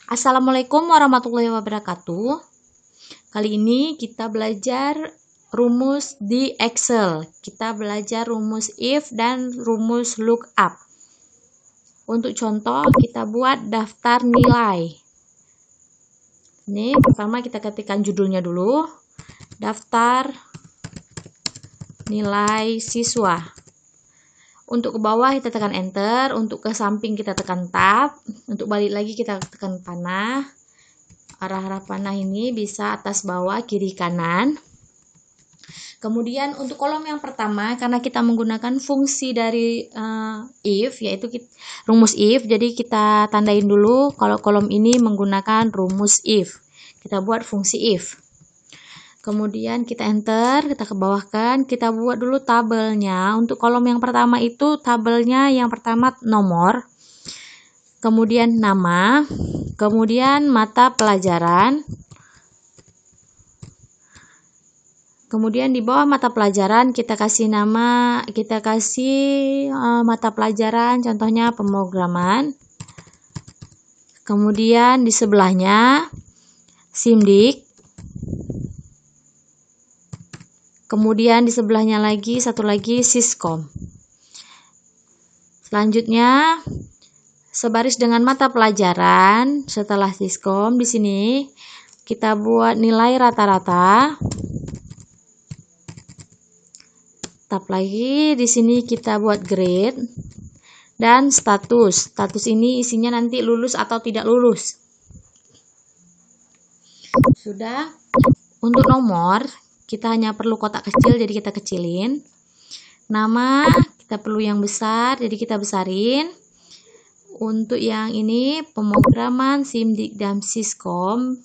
Assalamualaikum warahmatullahi wabarakatuh. Kali ini kita belajar rumus di Excel. Kita belajar rumus if dan rumus lookup. Untuk contoh, kita buat daftar nilai. Ini pertama kita ketikkan judulnya dulu. Daftar nilai siswa. Untuk ke bawah kita tekan enter, untuk ke samping kita tekan tab, untuk balik lagi kita tekan panah. Arah-arah panah ini bisa atas bawah, kiri kanan. Kemudian untuk kolom yang pertama, karena kita menggunakan fungsi dari if, yaitu rumus if, jadi kita tandain dulu kalau kolom ini menggunakan rumus if. Kita buat fungsi if. Kemudian kita enter, kita ke bawahkan, kita buat dulu tabelnya. Untuk kolom yang pertama itu tabelnya yang pertama nomor, kemudian nama, kemudian mata pelajaran. Kemudian di bawah mata pelajaran kita kasih nama, kita kasih mata pelajaran contohnya pemrograman. Kemudian di sebelahnya SIMDIK. Kemudian di sebelahnya lagi satu lagi Siskom. Selanjutnya sebaris dengan mata pelajaran setelah Siskom di sini kita buat nilai rata-rata. Tab lagi di sini kita buat grade dan status. Status ini isinya nanti lulus atau tidak lulus. Sudah. Untuk nomor kita hanya perlu kotak kecil, jadi kita kecilin. Nama kita perlu yang besar, jadi kita besarin. Untuk yang ini pemrograman, SIMDIK dan Siskom.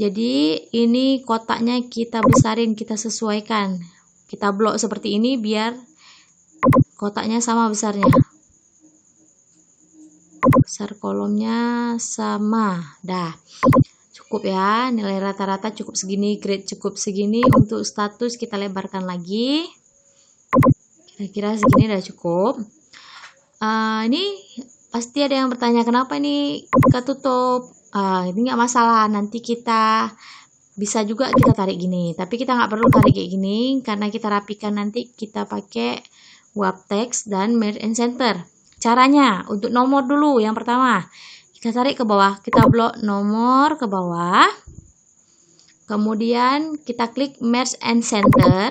Jadi ini kotaknya kita besarin, kita sesuaikan. Kita blok seperti ini biar kotaknya sama besarnya. Besar kolomnya sama. Dah. Cukup ya, nilai rata-rata cukup segini, grade cukup segini. Untuk status kita lebarkan lagi. Kira-kira segini udah cukup. Ini pasti ada yang bertanya, kenapa ini ketutup? Ini nggak masalah, nanti kita bisa juga kita tarik gini. Tapi kita nggak perlu tarik kayak gini, karena kita rapikan nanti kita pakai wrap text dan merge and center. Caranya, untuk nomor dulu yang pertama. Kita tarik ke bawah, kita blok nomor ke bawah. Kemudian kita klik merge and center,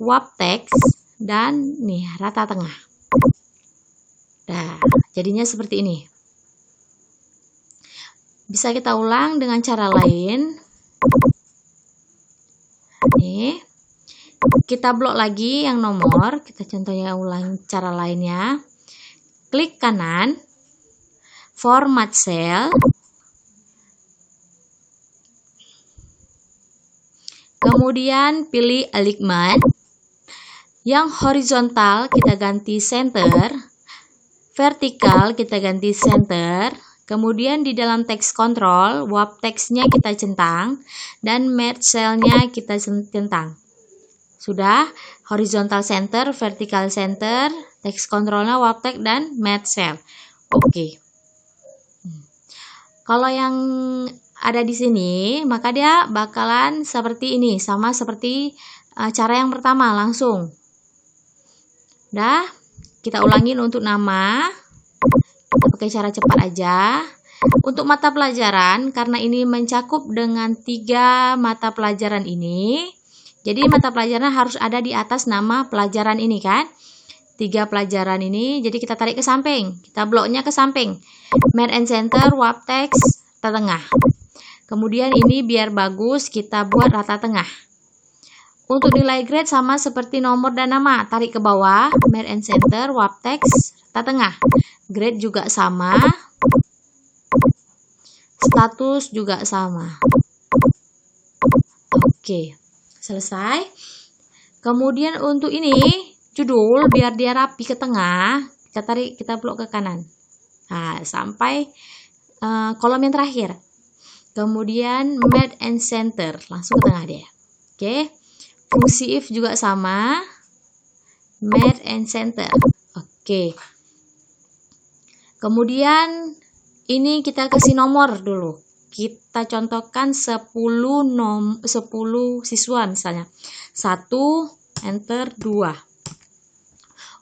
wrap text, dan nih rata tengah. Nah, jadinya seperti ini. Bisa kita ulang dengan cara lain. Nih, kita blok lagi yang nomor. Kita contohnya ulang cara lainnya. Klik kanan. Format cell, kemudian pilih alignment, yang horizontal kita ganti center, vertikal kita ganti center, kemudian di dalam text control, wrap text-nya kita centang, dan merge cell-nya kita centang. Sudah, horizontal center, vertikal center, text control-nya wrap text, dan merge cell. Oke. Kalau yang ada di sini, maka dia bakalan seperti ini, sama seperti cara yang pertama langsung. Dah, kita ulangin untuk nama. Kita pakai cara cepat aja. Untuk mata pelajaran, karena ini mencakup dengan 3 mata pelajaran ini, jadi mata pelajaran harus ada di atas nama pelajaran ini kan. 3 pelajaran ini, jadi kita tarik ke samping. Kita bloknya ke samping. Merge and center, wrap text, rata tengah. Kemudian ini biar bagus, kita buat rata tengah. Untuk nilai grade sama seperti nomor dan nama. Tarik ke bawah, merge and center, wrap text, rata tengah. Grade juga sama. Status juga sama. Oke, selesai. Kemudian untuk ini, judul biar dia rapi ke tengah, kita tarik, kita blok ke kanan. Nah, sampai kolom yang terakhir. Kemudian merge and center, langsung ke tengah dia. Oke. Fungsi if juga sama. Merge and center. Oke. Kemudian Ini kita kasih nomor dulu. Kita contohkan 10 siswa misalnya. 1, enter 2.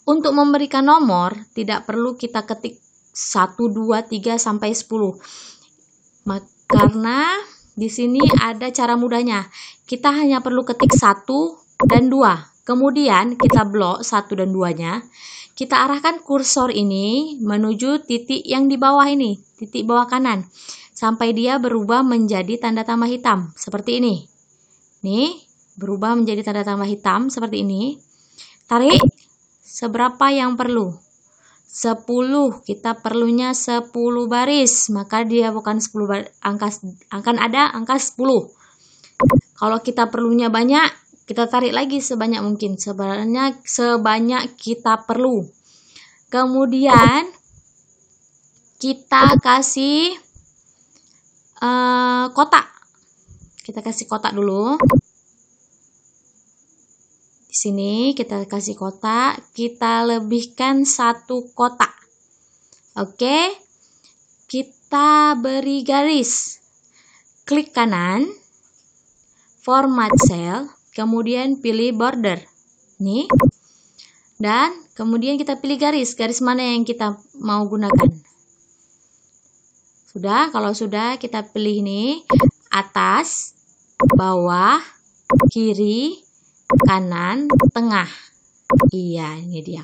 Untuk memberikan nomor, tidak perlu kita ketik 1, 2, 3, sampai 10. Karena di sini ada cara mudahnya. Kita hanya perlu ketik 1 dan 2. Kemudian kita blok 1 dan 2-nya. Kita arahkan kursor ini menuju titik yang di bawah ini, titik bawah kanan. Sampai dia berubah menjadi tanda tambah hitam, seperti ini. Nih, berubah menjadi tanda tambah hitam, seperti ini. Tarik, seberapa yang perlu? 10, kita perlunya 10 baris, maka dia bukan 10 baris, akan ada angka 10. Kalau kita perlunya banyak, kita tarik lagi sebanyak mungkin, sebanyak kita perlu. Kemudian kita kasih kotak. Kita kasih kotak dulu. Di sini kita kasih kotak, kita lebihkan 1 kotak. Oke. Kita beri garis. Klik kanan, format cell, kemudian pilih border. Nih. Dan kemudian kita pilih garis mana yang kita mau gunakan. Sudah, kalau sudah kita pilih ini, atas, bawah, kiri, kanan, tengah. Iya, ini dia.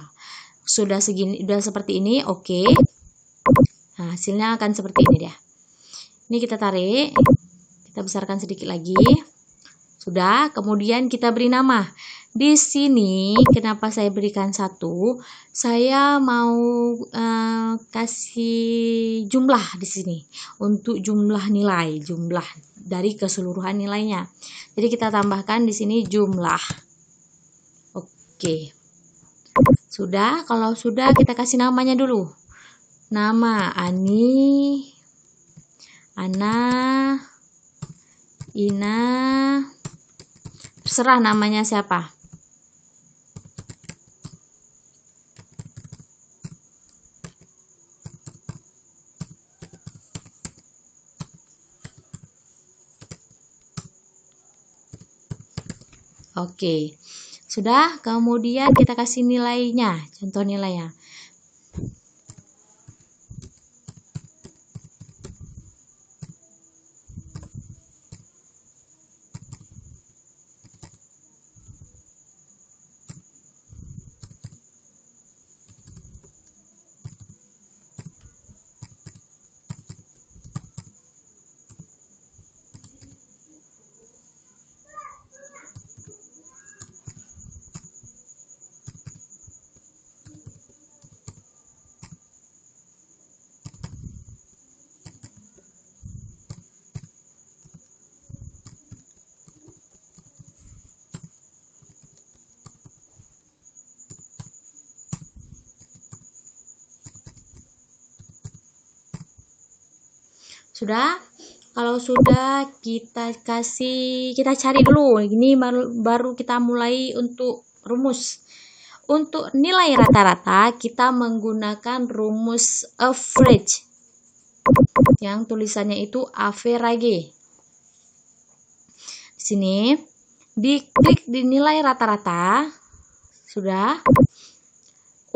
Sudah segini, sudah seperti ini, oke. Nah, hasilnya akan seperti ini dia. Ini kita tarik, kita besarkan sedikit lagi. Sudah, kemudian kita beri nama. Di sini, kenapa saya berikan 1? Saya mau kasih jumlah di sini. Untuk jumlah nilai, jumlah dari keseluruhan nilainya. Jadi kita tambahkan di sini jumlah. Oke. Sudah, kalau sudah kita kasih namanya dulu. Nama Ani, Ana, Ina, terserah namanya siapa. Oke, sudah. Kemudian kita kasih nilainya, contoh nilainya. Sudah, kalau sudah kita cari dulu. Ini baru kita mulai untuk rumus. Untuk nilai rata-rata kita menggunakan rumus average. Yang tulisannya itu average. Di sini diklik di nilai rata-rata. Sudah.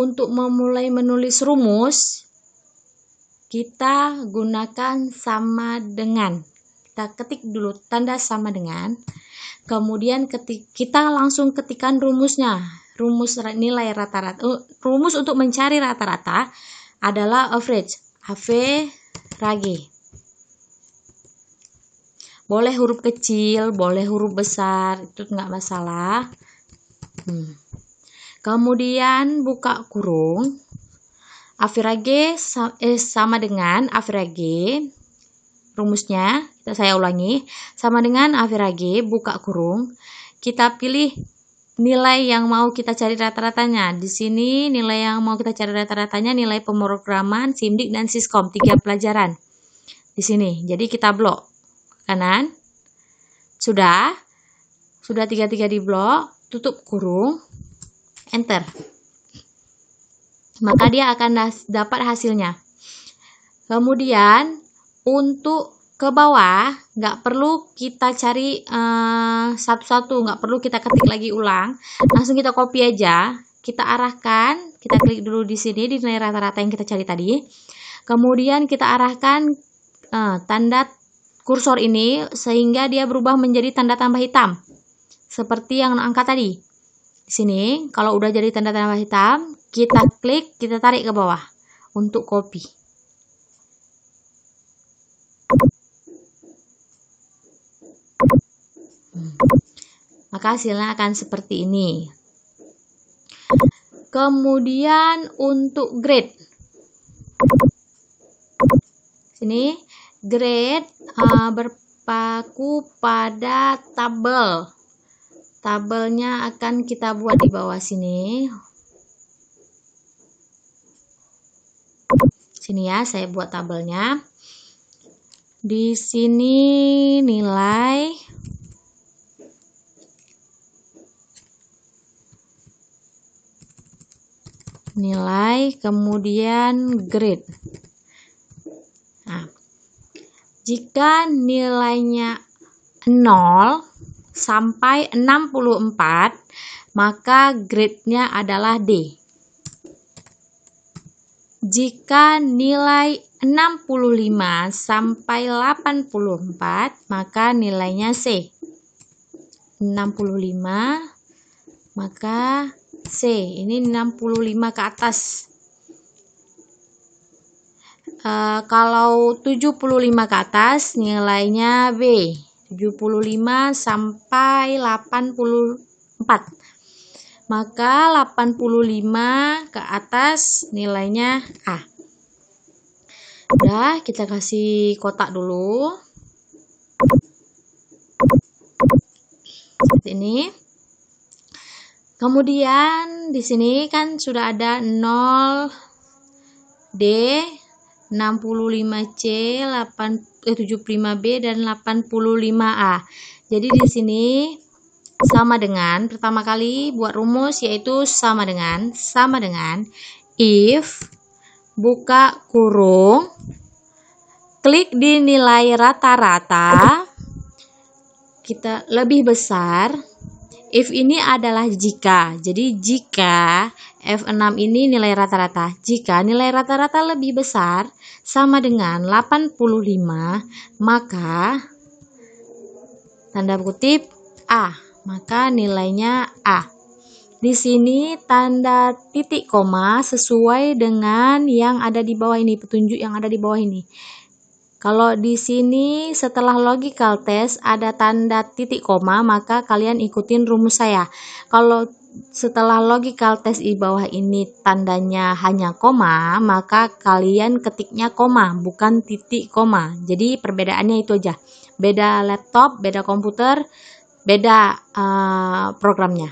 Untuk memulai menulis rumus, kita gunakan sama dengan. Kita ketik dulu tanda sama dengan. Kemudian kita langsung ketikkan rumusnya. Rumus nilai rata-rata. Rumus untuk mencari rata-rata adalah average. Average. Boleh huruf kecil, boleh huruf besar, itu nggak masalah. Kemudian buka kurung. Average sama dengan average. Rumusnya, saya ulangi. Sama dengan average, buka kurung. Kita pilih nilai yang mau kita cari rata-ratanya. Di sini nilai yang mau kita cari rata-ratanya nilai pemrograman, SIMDIK, dan Siskom. 3 pelajaran. Di sini. Jadi kita blok. Kanan. Sudah 3 di blok. Tutup kurung. Enter. Maka dia akan dapat hasilnya. Kemudian untuk ke bawah nggak perlu kita cari satu-satu, nggak perlu kita ketik lagi ulang, langsung kita copy aja, kita arahkan, kita klik dulu di sini di nilai rata-rata yang kita cari tadi, kemudian kita arahkan tanda kursor ini sehingga dia berubah menjadi tanda tambah hitam seperti yang angka tadi. Di sini kalau udah jadi tanda tambah hitam, kita klik, kita tarik ke bawah untuk copy. Maka hasilnya akan seperti ini. Kemudian untuk grade, sini grade berpaku pada tabel. Tabelnya akan kita buat di bawah sini. Sini ya, saya buat tabelnya. Di sini nilai kemudian grade. Nah, jika nilainya 0 sampai 64, maka grade-nya adalah D. Jika nilai 65 sampai 84, maka nilainya C. 65 maka C, ini 65 ke atas. Kalau 75 ke atas nilainya B. 75 sampai 84. Maka 85 ke atas nilainya A. Udah, kita kasih kotak dulu. Seperti ini. Kemudian di sini kan sudah ada 0D, 65C, 75B dan 85A. Jadi di sini sama dengan, pertama kali buat rumus yaitu sama dengan if buka kurung, klik di nilai rata-rata, kita lebih besar. If ini adalah jika, jadi jika F6 ini nilai rata-rata, jika nilai rata-rata lebih besar sama dengan 85, maka tanda kutip A, maka nilainya A. Di sini tanda titik koma sesuai dengan yang ada di bawah ini, petunjuk yang ada di bawah ini. Kalau di sini setelah logical test ada tanda titik koma, maka kalian ikutin rumus saya. Kalau setelah logical test di bawah ini tandanya hanya koma, maka kalian ketiknya koma, bukan titik koma. Jadi perbedaannya itu aja. Beda laptop, beda komputer, beda programnya.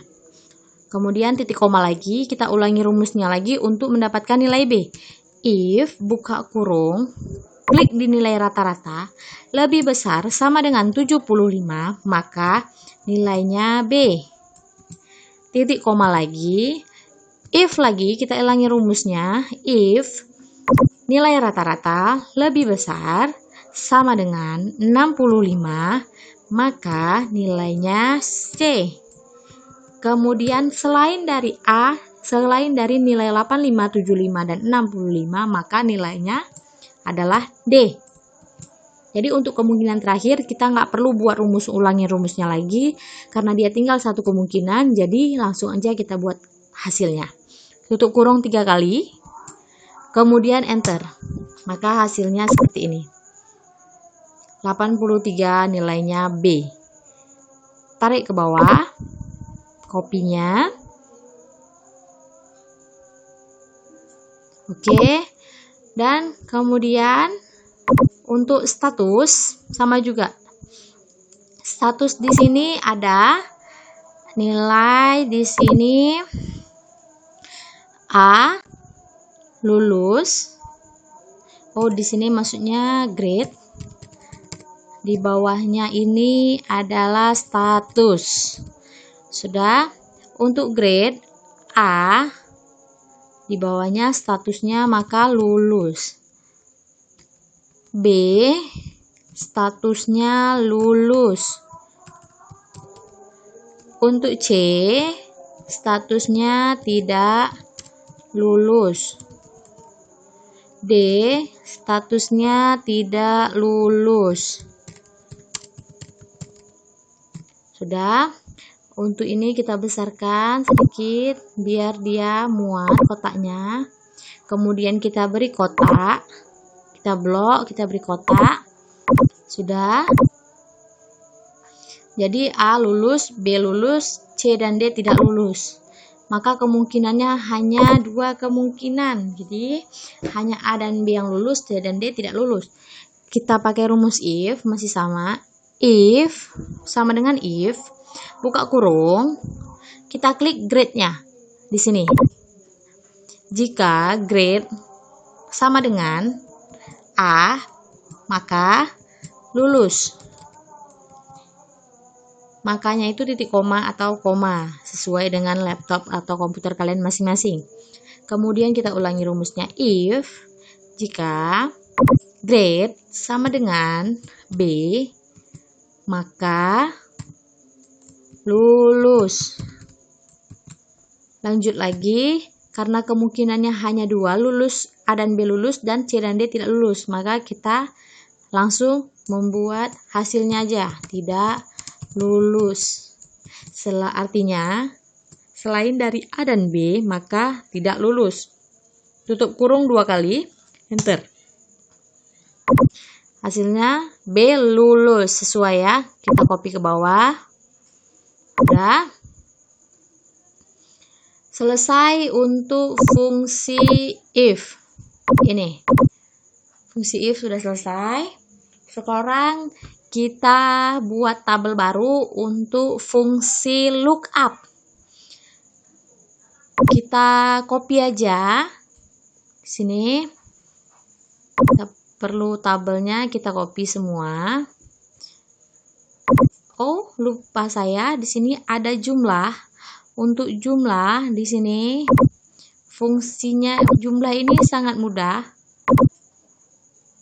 Kemudian titik koma lagi, kita ulangi rumusnya lagi untuk mendapatkan nilai B. If buka kurung, klik di nilai rata-rata lebih besar sama dengan 75, maka nilainya B. Titik koma lagi, if lagi, kita ulangi rumusnya. If nilai rata-rata lebih besar sama dengan 65, maka nilainya C. Kemudian selain dari A, selain dari nilai 85, 75, dan 65, maka nilainya adalah D. Jadi untuk kemungkinan terakhir kita nggak perlu buat ulangi rumusnya lagi karena dia tinggal satu kemungkinan, jadi langsung aja kita buat hasilnya. Tutup kurung 3 kali, kemudian enter. Maka hasilnya seperti ini. 83 nilainya B. Tarik ke bawah kopinya. Oke. Dan kemudian untuk status sama juga. Status di sini ada nilai di sini A, lulus. Oh, di sini maksudnya grade. Di bawahnya ini adalah status. Sudah. Untuk grade A, di bawahnya statusnya maka lulus. B statusnya lulus. Untuk C statusnya tidak lulus. D statusnya tidak lulus. Sudah. Untuk ini kita besarkan sedikit biar dia muat kotaknya. Kemudian kita beri kotak. Kita blok, kita beri kotak. Sudah. Jadi A lulus, B lulus, C dan D tidak lulus. Maka kemungkinannya hanya 2 kemungkinan. Jadi hanya A dan B yang lulus, C dan D tidak lulus. Kita pakai rumus if, masih sama. If sama dengan if, buka kurung, kita klik grade-nya di sini. Jika grade sama dengan A, maka lulus. Makanya itu titik koma atau koma, sesuai dengan laptop atau komputer kalian masing-masing. Kemudian kita ulangi rumusnya. If, jika grade sama dengan B, maka lulus. Lanjut lagi, karena kemungkinannya hanya 2, lulus A dan B lulus dan C dan D tidak lulus, maka kita langsung membuat hasilnya aja, tidak lulus. Artinya selain dari A dan B maka tidak lulus. Tutup kurung 2 kali, enter. Hasilnya B lulus, sesuai ya. Kita copy ke bawah. Udah. Selesai untuk fungsi if. Ini. Fungsi if sudah selesai. Sekarang kita buat tabel baru untuk fungsi lookup. Kita copy aja. Sini. Kita perlu tabelnya, kita copy semua. Oh, lupa saya, di sini ada jumlah. Untuk jumlah di sini fungsinya jumlah ini sangat mudah.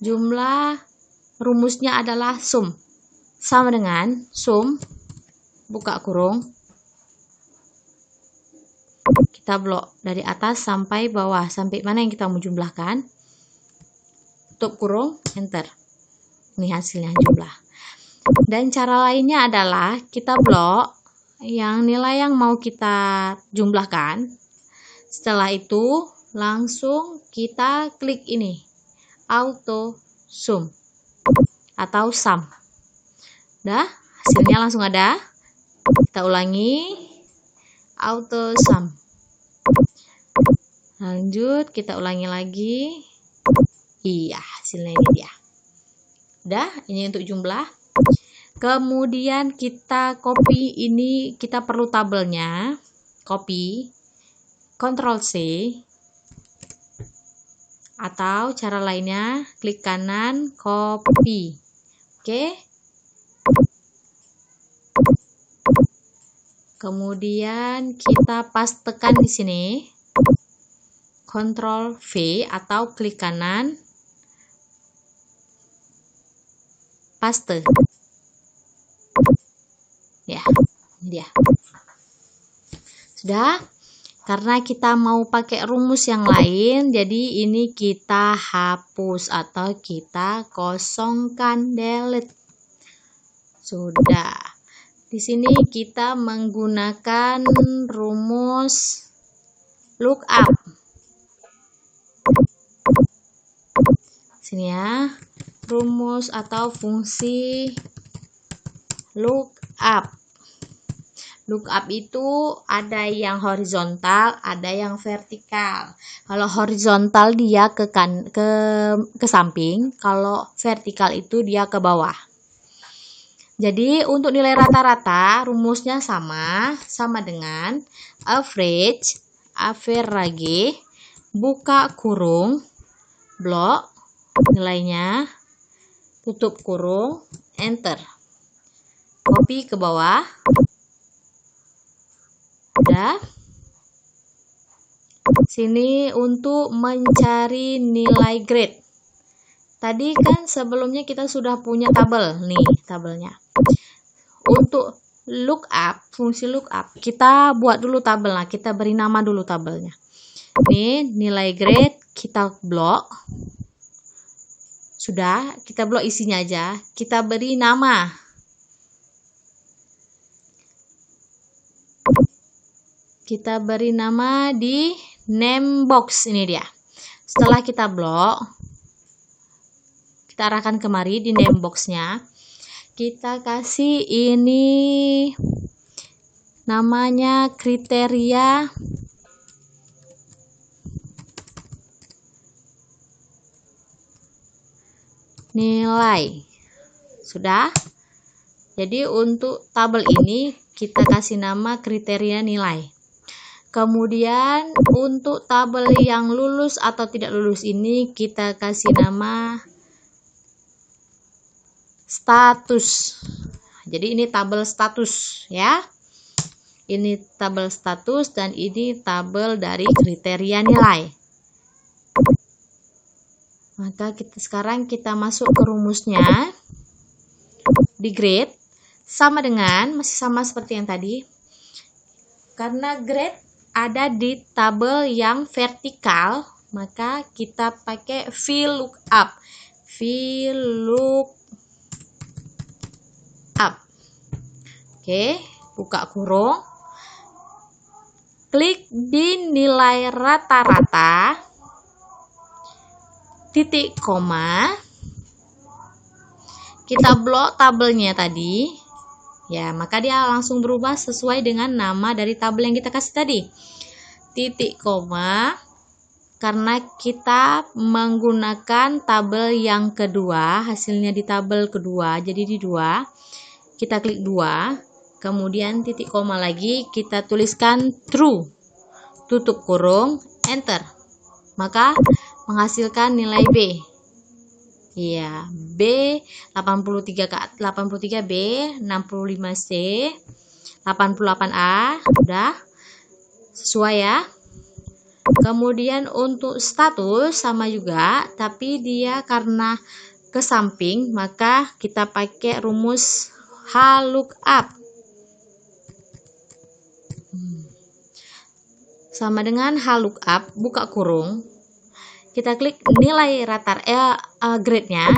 Jumlah rumusnya adalah sum. Sama dengan sum, buka kurung. Kita blok dari atas sampai bawah, sampai mana yang kita mau jumlahkan. Tutup kurung, enter. Ini hasilnya jumlah. Dan cara lainnya adalah kita blok yang nilai yang mau kita jumlahkan. Setelah itu langsung kita klik ini, auto sum atau sum. Dah, hasilnya langsung ada. Kita ulangi, auto sum. Lanjut, kita ulangi lagi. Iya, hasilnya ini dia. Udah, ini untuk jumlah. Kemudian kita copy ini, kita perlu tabelnya. Copy, Ctrl C. Atau cara lainnya, klik kanan, copy. Oke. Kemudian kita pastekan di sini. Ctrl V atau klik kanan, paste. Ya, ini dia. Sudah. Karena kita mau pakai rumus yang lain, jadi ini kita hapus atau kita kosongkan, delete. Sudah. Di sini kita menggunakan rumus lookup. Sini ya, rumus atau fungsi lookup. Lookup itu ada yang horizontal, ada yang vertikal. Kalau horizontal dia ke samping, kalau vertikal itu dia ke bawah. Jadi untuk nilai rata-rata rumusnya sama dengan average, buka kurung, blok nilainya, tutup kurung, enter. Copy ke bawah. Udah. Sini untuk mencari nilai grade. Tadi kan sebelumnya kita sudah punya tabel nih, tabelnya. Untuk lookup, fungsi lookup, kita buat dulu tabel. Nah, kita beri nama dulu tabelnya. Ini nilai grade kita blok. Sudah, kita blok isinya aja. Kita beri nama. Kita beri nama di name box, ini dia. Setelah kita blok, kita arahkan kemari di name boxnya. Kita kasih ini namanya kriteria nilai. Sudah. Jadi untuk tabel ini kita kasih nama kriteria nilai. Kemudian untuk tabel yang lulus atau tidak lulus ini kita kasih nama status. Jadi ini tabel status ya. Ini tabel status dan ini tabel dari kriteria nilai. Maka sekarang kita masuk ke rumusnya. Di grade sama dengan, masih sama seperti yang tadi. Karena grade ada di tabel yang vertikal, maka kita pakai VLOOKUP. VLOOKUP. Oke, buka kurung. Klik di nilai rata-rata, titik koma. Kita blok tabelnya tadi. Ya, maka dia langsung berubah sesuai dengan nama dari tabel yang kita kasih tadi. Titik koma. Karena kita menggunakan tabel yang kedua, hasilnya di tabel kedua, jadi di 2. Kita klik 2. Kemudian titik koma lagi, kita tuliskan true. Tutup kurung, enter. Maka menghasilkan nilai B. Iya, B 83B, 65C, 88A, udah sesuai ya. Kemudian untuk status sama juga, tapi dia karena ke samping, maka kita pakai rumus HLOOKUP. Sama dengan HLOOKUP, buka kurung. Kita klik nilai grade-nya,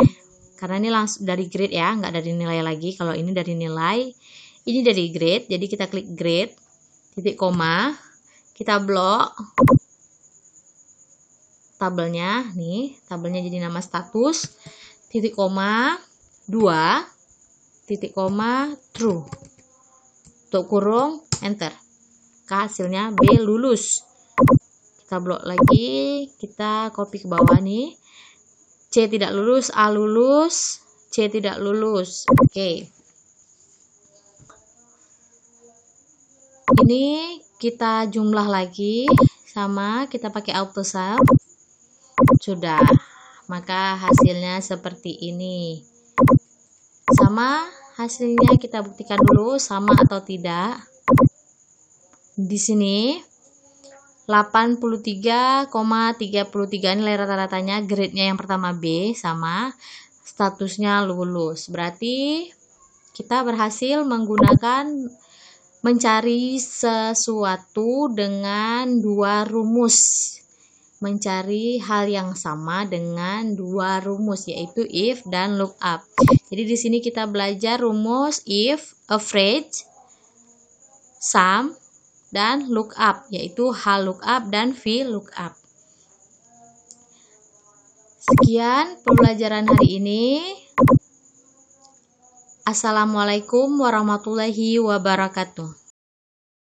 karena ini langsung dari grade ya, nggak dari nilai lagi. Kalau ini dari nilai, ini dari grade, jadi kita klik grade, titik koma, kita blok tabelnya, nih, tabelnya jadi nama status, titik koma, 2, titik koma, true, tutup kurung, enter. Hasilnya B lulus. Kita blok lagi, kita copy ke bawah nih. C tidak lulus, A lulus, C tidak lulus. Oke. Ini kita jumlah lagi, sama kita pakai auto sum. Sudah. Maka hasilnya seperti ini. Sama hasilnya kita buktikan dulu sama atau tidak. Di sini 83,33 nilai rata-ratanya, grade-nya yang pertama B, sama statusnya lulus. Berarti kita berhasil mencari sesuatu dengan 2 rumus. Mencari hal yang sama dengan 2 rumus, yaitu if dan lookup. Jadi di sini kita belajar rumus if, average, sum, dan lookup, yaitu HLOOKUP dan VLOOKUP. Sekian pembelajaran hari ini. Assalamualaikum warahmatullahi wabarakatuh.